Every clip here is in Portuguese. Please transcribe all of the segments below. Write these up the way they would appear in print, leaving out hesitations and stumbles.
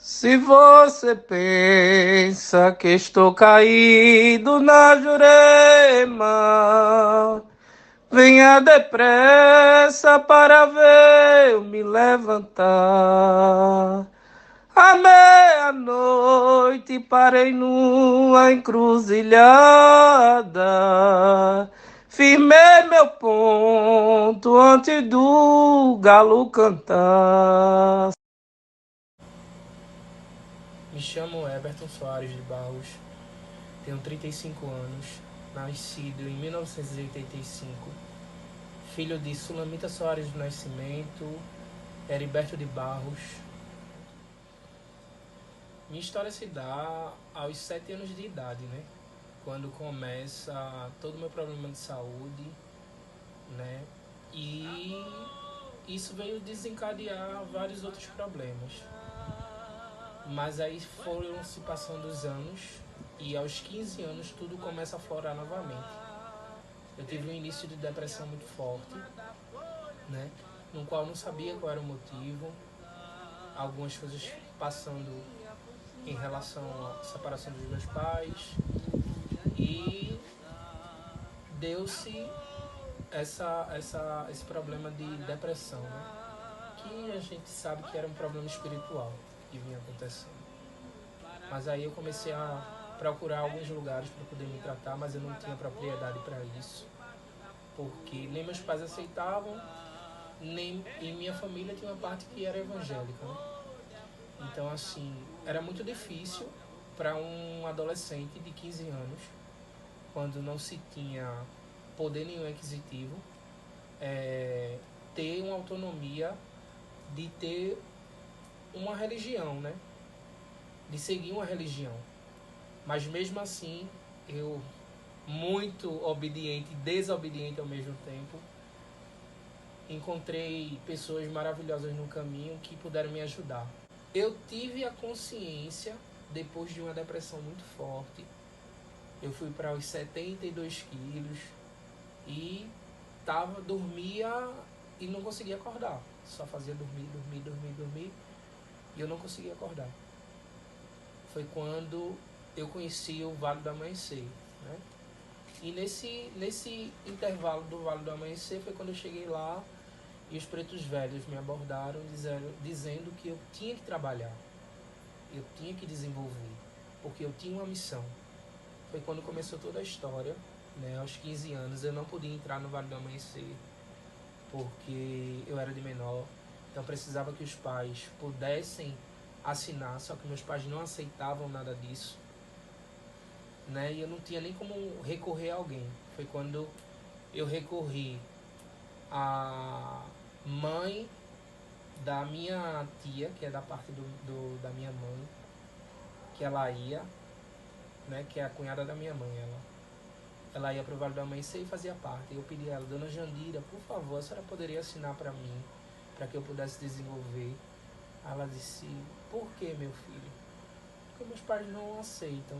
Se você pensa que estou caído na jurema, venha depressa para ver eu me levantar. À meia-noite parei numa encruzilhada, firmei meu ponto antes do galo cantar. Me chamo Everton Soares de Barros, tenho 35 anos, nascido em 1985, filho de Sulamita Soares do Nascimento, Heriberto de Barros. Minha história se dá aos 7 anos de idade, né? Quando começa todo o meu problema de saúde, né? E isso veio desencadear vários outros problemas. Mas aí foram se passando os anos e aos 15 anos tudo começa a florar novamente. Eu tive um início de depressão muito forte, né? No qual eu não sabia qual era o motivo, algumas coisas passando em relação à separação dos meus pais e deu-se esse problema de depressão, né? Que a gente sabe que era um problema espiritual que vinha acontecendo. Mas aí eu comecei a procurar alguns lugares para poder me tratar, mas eu não tinha propriedade para isso, porque nem meus pais aceitavam, nem em minha família tinha uma parte que era evangélica, né? Então, assim, era muito difícil para um adolescente de 15 anos, quando não se tinha poder nenhum aquisitivo, ter uma autonomia de ter uma religião, né? De seguir uma religião. Mas mesmo assim, eu, muito obediente e desobediente ao mesmo tempo, encontrei pessoas maravilhosas no caminho que puderam me ajudar. Eu tive a consciência, depois de uma depressão muito forte, eu fui para os 72 quilos e dormia e não conseguia acordar. Só fazia dormir e eu não conseguia acordar. Foi quando eu conheci o Vale do Amanhecer, né? E nesse intervalo do Vale do Amanhecer foi quando eu cheguei lá e os pretos velhos me abordaram dizendo que eu tinha que trabalhar, eu tinha que desenvolver, porque eu tinha uma missão. Foi quando começou toda a história, né? Aos 15 anos eu não podia entrar no Vale do Amanhecer porque eu era de menor, então precisava que os pais pudessem assinar, só que meus pais não aceitavam nada disso, né? E eu não tinha nem como recorrer a alguém. Foi quando eu recorri à mãe da minha tia, que é da parte da minha mãe, que ela ia, né? Que é a cunhada da minha mãe, ela ia pro Vale do Amanhecer e fazia parte. Eu pedi a ela, dona Jandira, por favor, a senhora poderia assinar para mim, para que eu pudesse desenvolver. Ela disse, por que, meu filho? Porque meus pais não aceitam,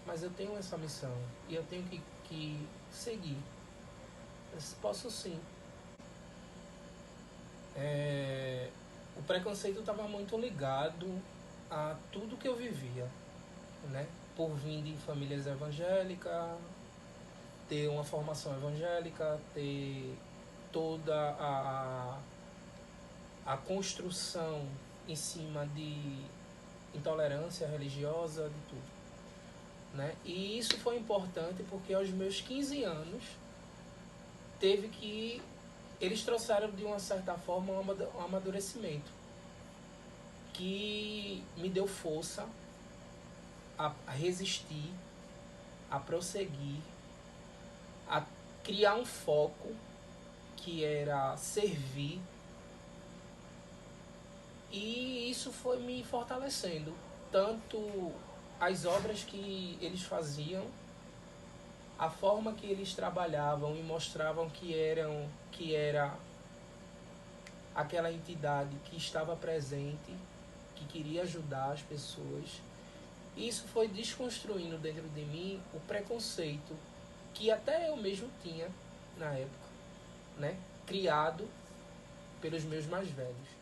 mas eu tenho essa missão e eu tenho que seguir. Eu disse, posso sim. O preconceito estava muito ligado a tudo que eu vivia, né? Por vir de famílias evangélicas, ter uma formação evangélica, ter toda a construção em cima de intolerância religiosa, de tudo, né? E isso foi importante porque aos meus 15 anos teve que eles trouxeram de uma certa forma um amadurecimento que me deu força a resistir, a prosseguir, a criar um foco que era servir, e isso foi me fortalecendo, tanto as obras que eles faziam, a forma que eles trabalhavam e mostravam que era aquela entidade que estava presente, que queria ajudar as pessoas. Isso foi desconstruindo dentro de mim o preconceito que até eu mesmo tinha na época, né? Criado pelos meus mais velhos.